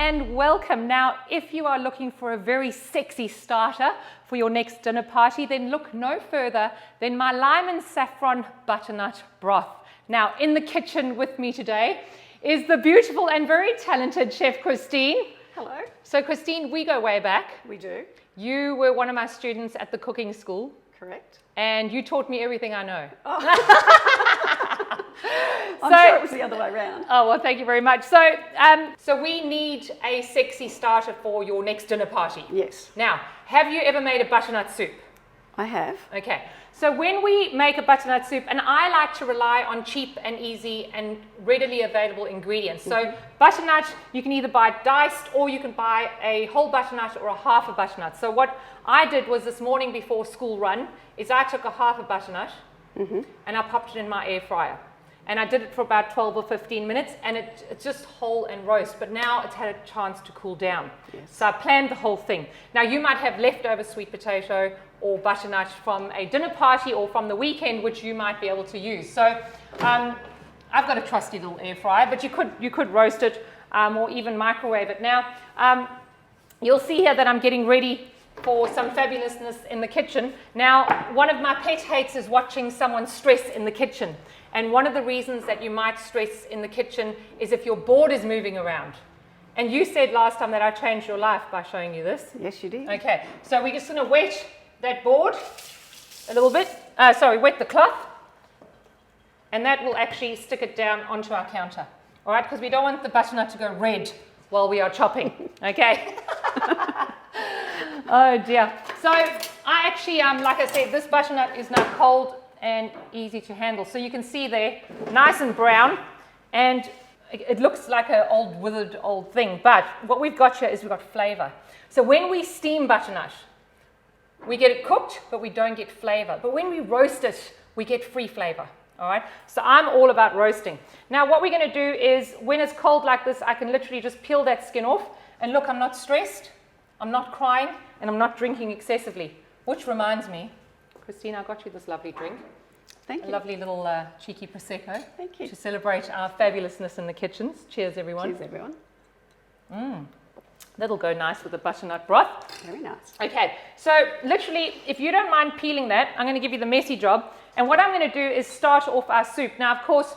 and welcome. Now, if you are looking for a very sexy starter for your next dinner party, then look no further than my Lima and Saffron Butternut Broth. Now, in the kitchen with me today is the beautiful and very talented Chef Christine. Hello. So Christine, we go way back. We do. You were one of my students at the cooking school. Correct. And you taught me everything I know. Oh. I'm sure it was the other way around. Oh, well, thank you very much. So we need a sexy starter for your next dinner party. Yes. Now, have you ever made a butternut soup? I have. Okay. So when we make a butternut soup, and I like to rely on cheap and easy and readily available ingredients. So butternut, you can either buy diced or you can buy a whole butternut or a half a butternut. So what I did was this morning before school run is I took a half a butternut and I popped it in my air fryer. And I did it for about 12 or 15 minutes, and it's just whole and roast, but now it's had a chance to cool down. Yes. So I planned the whole thing. Now you might have leftover sweet potato or butternut from a dinner party or from the weekend, which you might be able to use. So I've got a trusty little air fryer, but you could roast it or even microwave it. Now you'll see here that I'm getting ready for some fabulousness in the kitchen. Now, one of my pet hates is watching someone stress in the kitchen. And one of the reasons that you might stress in the kitchen is if your board is moving around. And you said last time that I changed your life by showing you this. Yes, you did. Okay, so we're just going to wet that board a little bit. Wet the cloth. And that will actually stick it down onto our counter. All right, because we don't want the butternut to go red while we are chopping. Okay. Oh dear. So I actually, like I said, this butternut is now cold and easy to handle. So you can see there, nice and brown, and it looks like an old withered old thing. But what we've got here is we've got flavor. So when we steam butternut, we get it cooked, but we don't get flavor. But when we roast it, we get free flavor. All right. So I'm all about roasting. Now what we're going to do is, when it's cold like this, I can literally just peel that skin off. And look, I'm not stressed, I'm not crying, and I'm not drinking excessively. Which reminds me, Christine, I got you this lovely drink. Thank you. A lovely little cheeky Prosecco. Thank you. To celebrate our fabulousness in the kitchens. Cheers, everyone. Cheers, everyone. That'll go nice with the butternut broth. Very nice. Okay, so literally, if you don't mind peeling that, I'm going to give you the messy job. And what I'm going to do is start off our soup. Now, of course,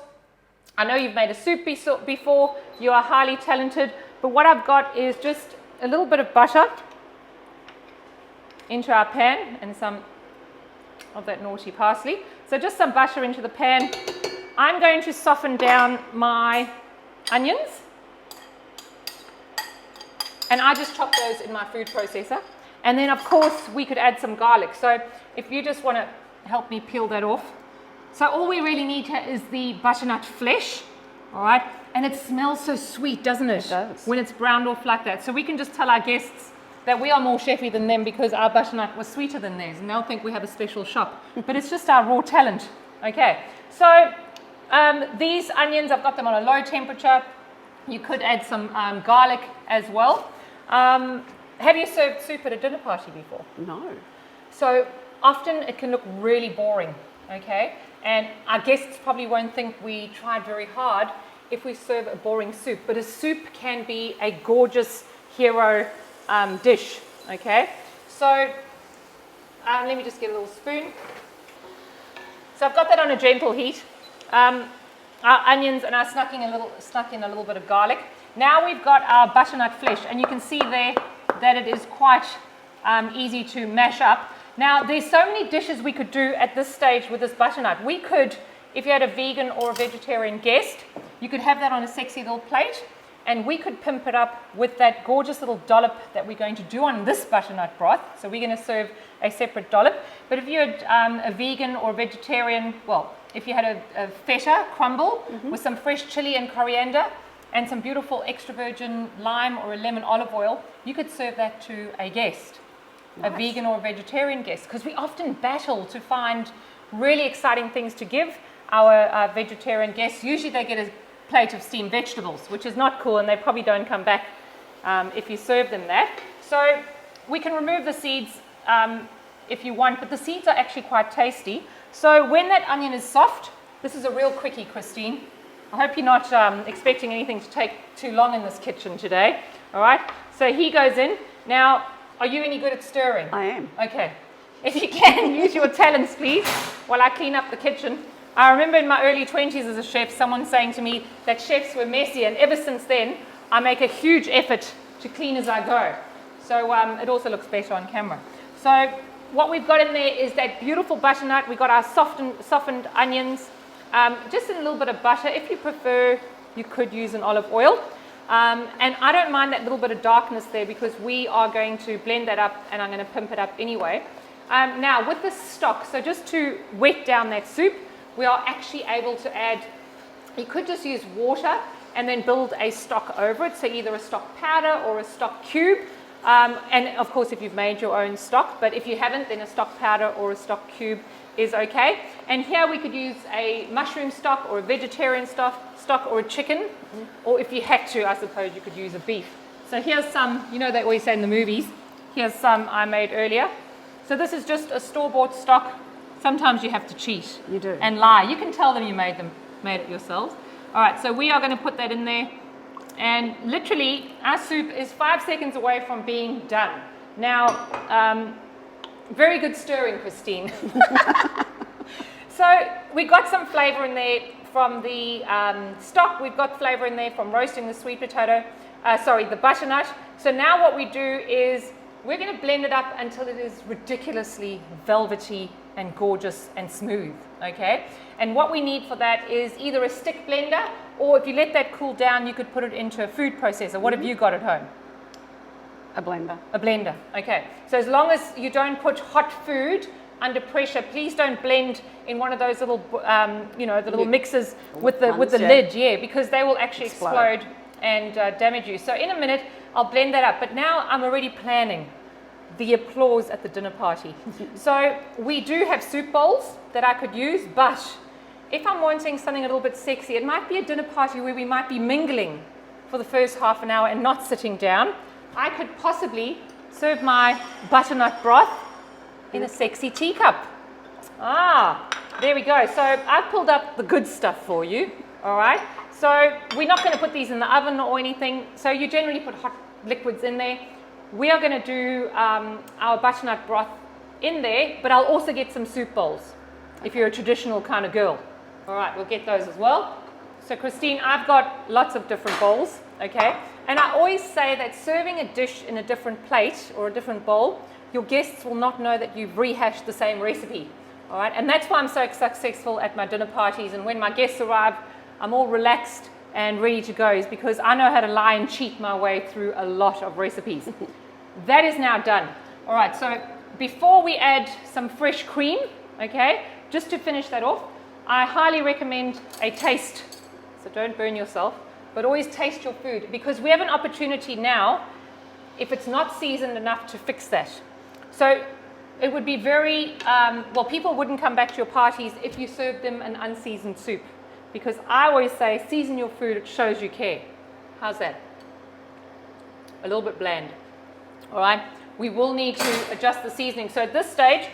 I know you've made a soup before. You are highly talented. But what I've got is just a little bit of butter into our pan and some of that naughty parsley. So just some butter into the pan. I'm going to soften down my onions. And I just chop those in my food processor. And then, of course, we could add some garlic. So if you just want to help me peel that off. So all we really need here is the butternut flesh. All right. And it smells so sweet, doesn't it? It does. When it's browned off like that. So we can just tell our guests that we are more chefy than them because our butternut was sweeter than theirs. And they'll think we have a special shop. But it's just our raw talent. Okay. So these onions, I've got them on a low temperature. You could add some garlic as well. Have you served soup at a dinner party before? No. So often it can look really boring. Okay. And our guests probably won't think we tried very hard if we serve a boring soup. But a soup can be a gorgeous hero dish. Okay. So let me just get a little spoon. So I've got that on a gentle heat. Our onions, and I snuck in a little bit of garlic. Now we've got our butternut flesh, and you can see there that it is quite easy to mash up. Now, there's so many dishes we could do at this stage with this butternut. We could, if you had a vegan or a vegetarian guest, you could have that on a sexy little plate, and we could pimp it up with that gorgeous little dollop that we're going to do on this butternut broth. So we're going to serve a separate dollop. But if you had a vegan or vegetarian, well, if you had a feta crumble with some fresh chili and coriander and some beautiful extra virgin lime or a lemon olive oil, you could serve that to a guest. Nice. A vegan or a vegetarian guest, because we often battle to find really exciting things to give our vegetarian guests. Usually they get a plate of steamed vegetables, which is not cool, and they probably don't come back if you serve them that. So we can remove the seeds if you want, but the seeds are actually quite tasty. So when that onion is soft, this is a real quickie, Christine. I hope you're not expecting anything to take too long in this kitchen today. All right, so he goes in. Now, are you any good at stirring? I am. Okay. If you can, use your talents, please, while I clean up the kitchen. I remember in my early 20s as a chef, someone saying to me that chefs were messy, and ever since then, I make a huge effort to clean as I go. So it also looks better on camera. So what we've got in there is that beautiful butternut. We've got our softened onions, just a little bit of butter. If you prefer, you could use an olive oil. And I don't mind that little bit of darkness there because we are going to blend that up and I'm going to pimp it up anyway. Now with the stock, so just to wet down that soup, we are actually able to add, you could just use water and then build a stock over it, so either a stock powder or a stock cube. And of course if you've made your own stock, but if you haven't, then a stock powder or a stock cube is okay. And here we could use a mushroom stock or a vegetarian stock or a chicken, or if you had to, I suppose you could use a beef. So here's some, you know they always say in the movies, here's some I made earlier. So this is just a store-bought stock. Sometimes you have to cheat. You do. And lie. You can tell them you made it yourselves. All right, so we are going to put that in there. And literally, our soup is 5 seconds away from being done. Now, very good stirring, Christine. So we got some flavor in there from the stock. We've got flavor in there from roasting the sweet potato, the butternut. So now what we do is we're going to blend it up until it is ridiculously velvety and gorgeous and smooth, okay? And what we need for that is either a stick blender, or if you let that cool down, you could put it into a food processor. What have you got at home? A blender. A blender, okay. So as long as you don't put hot food under pressure, please don't blend in one of those little, the little mixers with the lid, yeah, because they will actually explode and damage you. So in a minute, I'll blend that up. But now I'm already planning the applause at the dinner party. So we do have soup bowls that I could use, but if I'm wanting something a little bit sexy, it might be a dinner party where we might be mingling for the first half an hour and not sitting down. I could possibly serve my butternut broth in a sexy teacup. There we go. So I've pulled up the good stuff for you, all right? So we're not going to put these in the oven or anything. So you generally put hot liquids in there. We are going to do our butternut broth in there, but I'll also get some soup bowls if you're a traditional kind of girl. All right, we'll get those as well. So Christine, I've got lots of different bowls, okay? And I always say that serving a dish in a different plate or a different bowl, your guests will not know that you've rehashed the same recipe, all right? And that's why I'm so successful at my dinner parties, and when my guests arrive, I'm all relaxed and ready to go, is because I know how to lie and cheat my way through a lot of recipes. That is now done. All right, so before we add some fresh cream, okay, just to finish that off, I highly recommend a taste. So don't burn yourself, but always taste your food, because we have an opportunity now, if it's not seasoned enough, to fix that. So it would be very, people wouldn't come back to your parties if you served them an unseasoned soup. Because I always say, season your food, it shows you care. How's that? A little bit bland. All right, we will need to adjust the seasoning. So at this stage,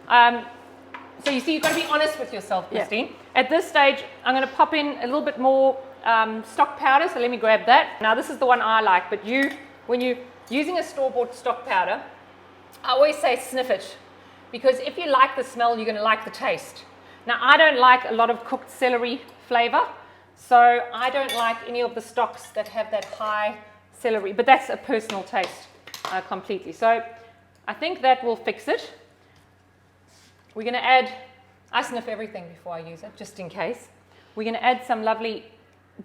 so you see, you've got to be honest with yourself, Christine. Yeah. At this stage, I'm going to pop in a little bit more stock powder. So let me grab that. Now this is the one I like, but when you're using a store-bought stock powder, I always say sniff it. Because if you like the smell, you're going to like the taste. Now I don't like a lot of cooked celery flavor, so I don't like any of the stocks that have that high celery, but that's a personal taste completely. So I think that will fix it. We're going to add, I sniff everything before I use it, just in case. We're going to add some lovely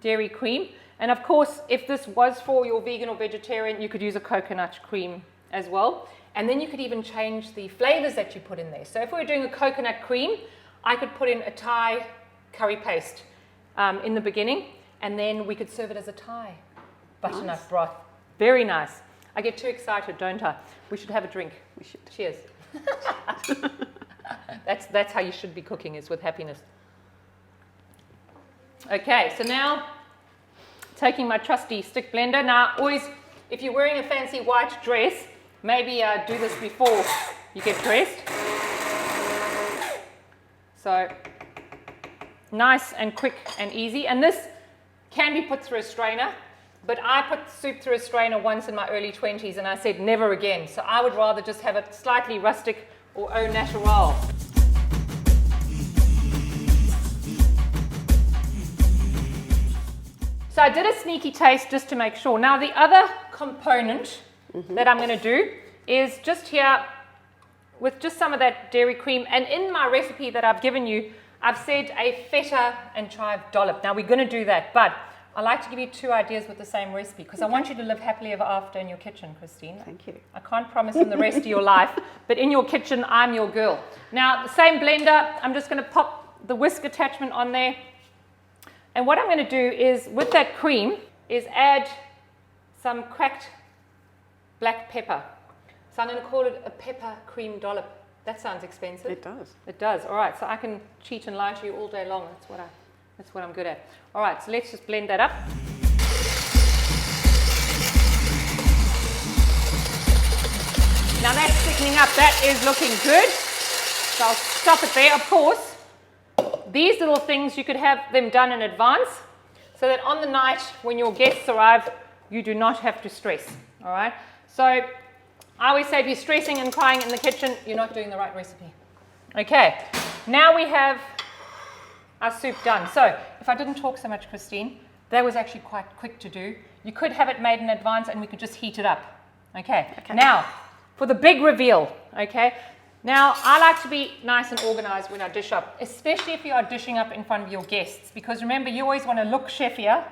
dairy cream. And of course, if this was for your vegan or vegetarian, you could use a coconut cream as well. And then you could even change the flavors that you put in there. So if we were doing a coconut cream, I could put in a Thai curry paste in the beginning, and then we could serve it as a Thai butternut broth. Very nice. I get too excited, don't I? We should have a drink. We should. Cheers. That's how you should be cooking, is with happiness. Okay, so now taking my trusty stick blender. Now, always, if you're wearing a fancy white dress, maybe do this before you get dressed. So nice and quick and easy. And this can be put through a strainer, but I put soup through a strainer once in my early 20s and I said never again. So I would rather just have it slightly rustic or au naturel. So I did a sneaky taste just to make sure. Now the other component that I'm going to do is just here with just some of that dairy cream. And in my recipe that I've given you, I've said a feta and chive dollop. Now we're going to do that, but I like to give you two ideas with the same recipe because I want you to live happily ever after in your kitchen, Christine. Thank you. I can't promise in the rest of your life, but in your kitchen, I'm your girl. Now the same blender, I'm just going to pop the whisk attachment on there. And what I'm going to do is, with that cream, is add some cracked black pepper. So I'm going to call it a pepper cream dollop. That sounds expensive. It does. It does. All right. So I can cheat and lie to you all day long. That's what I'm good at. All right. So let's just blend that up. Now that's thickening up. That is looking good. So I'll stop it there. Of course, these little things, you could have them done in advance so that on the night when your guests arrive, you do not have to stress, all right? So I always say if you're stressing and crying in the kitchen, you're not doing the right recipe. Okay, now we have our soup done. So if I didn't talk so much, Christine, that was actually quite quick to do. You could have it made in advance and we could just heat it up. Okay. Now for the big reveal, okay? Now, I like to be nice and organized when I dish up, especially if you are dishing up in front of your guests, because remember, you always want to look chefier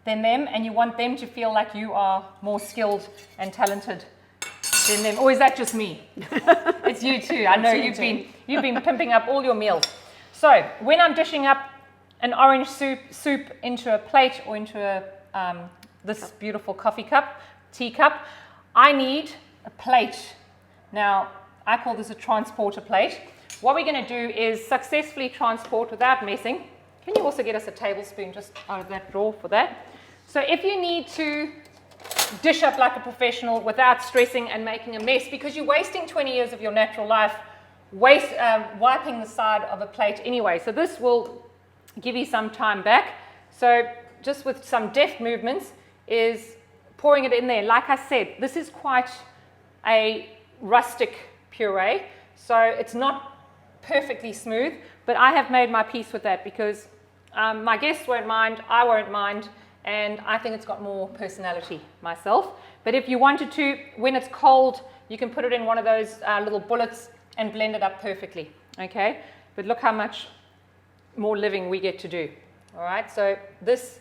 than them, and you want them to feel like you are more skilled and talented than them. Or is that just me? It's you too. I know you've been pimping up all your meals. So, when I'm dishing up an orange soup into a plate or into this beautiful coffee cup, teacup, I need a plate. Now, I call this a transporter plate. What we're going to do is successfully transport without messing. Can you also get us a tablespoon just out of that drawer for that? So if you need to dish up like a professional without stressing and making a mess, because you're wasting 20 years of your natural life wiping the side of a plate anyway. So this will give you some time back. So just with some deft movements is pouring it in there. Like I said, this is quite a rustic puree, so it's not perfectly smooth, but I have made my peace with that because my guests won't mind, I won't mind, and I think it's got more personality myself. But if you wanted to, when it's cold, you can put it in one of those little bullets and blend it up perfectly, okay? But look how much more living we get to do, all right? So this,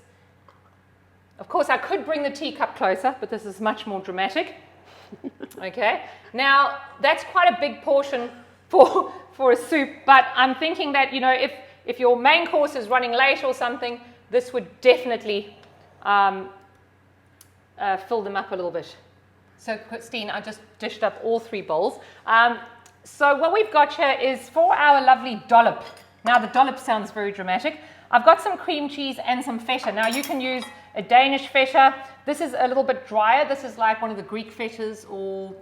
of course, I could bring the teacup closer, but this is much more dramatic. Okay, now that's quite a big portion for a soup, but I'm thinking that, you know, if your main course is running late or something, this would definitely fill them up a little bit. So Christine, I just dished up all three bowls. So what we've got here is for our lovely dollop. Now the dollop sounds very dramatic. I've got some cream cheese and some feta. Now you can use a Danish feta. This is a little bit drier. This is like one of the Greek fetas, or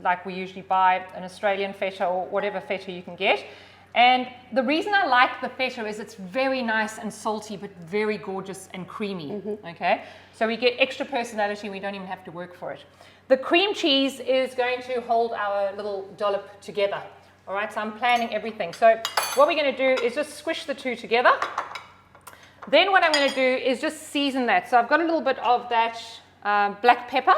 like we usually buy an Australian feta or whatever feta you can get. And the reason I like the feta is it's very nice and salty, but very gorgeous and creamy, okay? So we get extra personality, we don't even have to work for it. The cream cheese is going to hold our little dollop together, all right? So I'm planning everything. So what we're gonna do is just squish the two together. Then what I'm going to do is just season that. So I've got a little bit of that black pepper.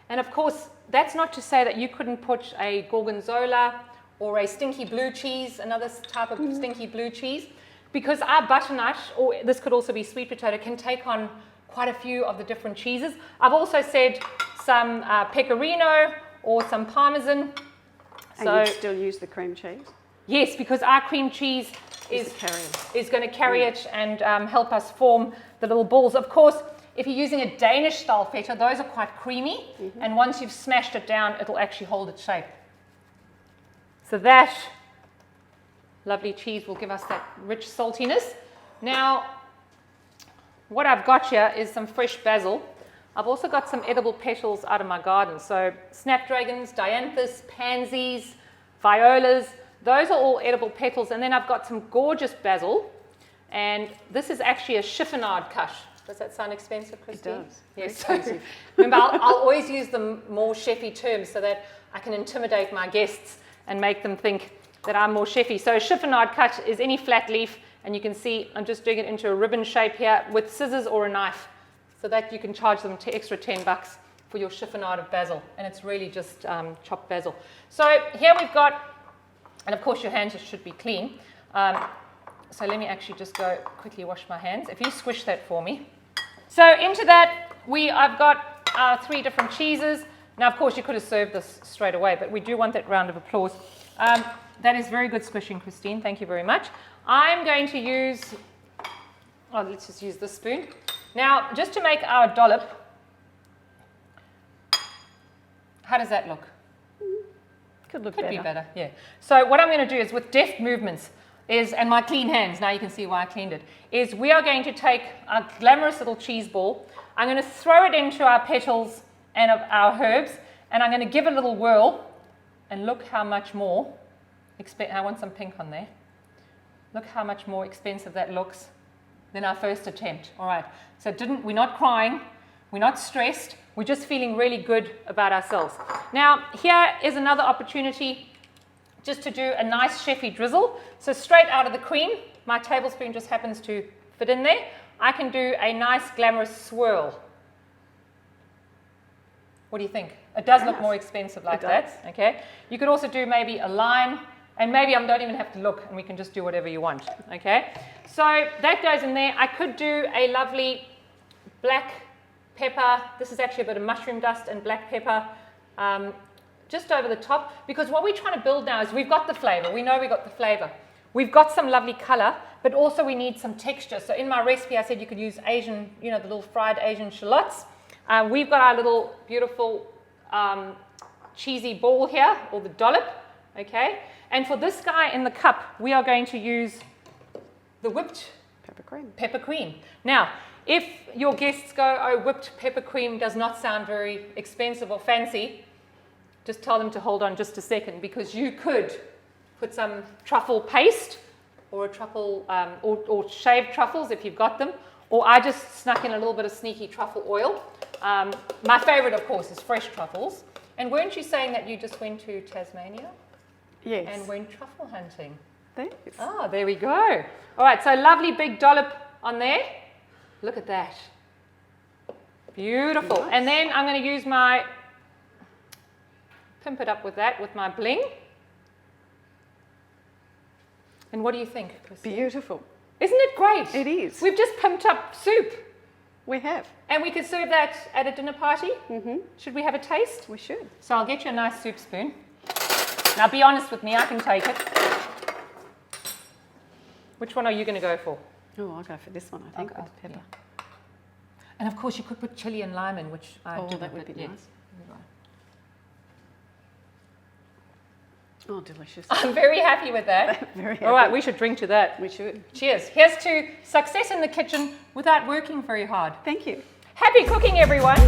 And of course, that's not to say that you couldn't put a gorgonzola or a stinky blue cheese, another type of stinky blue cheese, because our butternut, or this could also be sweet potato, can take on quite a few of the different cheeses. I've also said some pecorino or some parmesan. And you'd still use the cream cheese? Yes, because our cream cheese is going to carry it and help us form the little balls. Of course, if you're using a Danish style feta, those are quite creamy, and once you've smashed it down, it'll actually hold its shape. So that lovely cheese will give us that rich saltiness. Now, what I've got here is some fresh basil. I've also got some edible petals out of my garden. So snapdragons, dianthus, pansies, violas, those are all edible petals. And then I've got some gorgeous basil. And this is actually a chiffonade cut. Does that sound expensive, Christine? It does. Yes. Expensive. Remember, I'll always use the more chefy terms so that I can intimidate my guests and make them think that I'm more chefy. So a chiffonade cut is any flat leaf, and you can see I'm just doing it into a ribbon shape here with scissors or a knife, so that you can charge them extra $10 for your chiffonade of basil, and it's really just chopped basil. So here we've got, and of course your hands should be clean. So let me actually just go quickly wash my hands. If you squish that for me. So into that, I've got our 3 different cheeses. Now, of course, you could have served this straight away, but we do want that round of applause. That is very good squishing, Christine. Thank you very much. I'm going to use, let's just use this spoon. Now, just to make our dollop, how does that look? Could look Could better. be better, yeah. So what I'm going to do is with deft movements and my clean hands, now you can see why I cleaned it, is we are going to take our glamorous little cheese ball. I'm going to throw it into our petals and our herbs, and I'm going to give it a little whirl, and look how much more, I want some pink on there. Look how much more expensive that looks than our first attempt. All right, so we're not crying, we're not stressed, we're just feeling really good about ourselves. Now, here is another opportunity just to do a nice chefy drizzle. So straight out of the cream, my tablespoon just happens to fit in there. I can do a nice glamorous swirl. What do you think? It does look more expensive like that. Okay. You could also do maybe a line, and maybe I don't even have to look, and we can just do whatever you want. Okay. So that goes in there. I could do a lovely black pepper. This is actually a bit of mushroom dust and black pepper. Just over the top, because what we're trying to build now is we've got the flavor. We know we've got the flavor. We've got some lovely color, but also we need some texture. So in my recipe, I said you could use Asian, the little fried Asian shallots. We've got our little beautiful cheesy ball here, or the dollop, okay? And for this guy in the cup, we are going to use the whipped pepper cream. Now, if your guests go, oh, whipped pepper cream does not sound very expensive or fancy, just tell them to hold on just a second, because you could put some truffle paste or a truffle or shaved truffles if you've got them, or I just snuck in a little bit of sneaky truffle oil. My favorite, of course, is fresh truffles. And weren't you saying that you just went to Tasmania? Yes. And went truffle hunting? Thanks. Ah, there we go. All right, so lovely big dollop on there. Look at that. Beautiful. Nice. And then I'm going to use my pimp it up with that, with my bling. And what do you think, Christine? Beautiful. Isn't it great? It is. We've just pimped up soup. We have. And we could serve that at a dinner party. Mm-hmm. Should we have a taste? We should. So I'll get you a nice soup spoon. Now be honest with me, I can take it. Which one are you going to go for? Oh, I'll go for this one, I think, with the pepper. Yeah. And of course you could put chili and lime in, which I do. That would be nice. Oh, delicious. I'm very happy with that. Very happy. All right, we should drink to that. We should. Cheers. Here's to success in the kitchen without working very hard. Thank you. Happy cooking, everyone.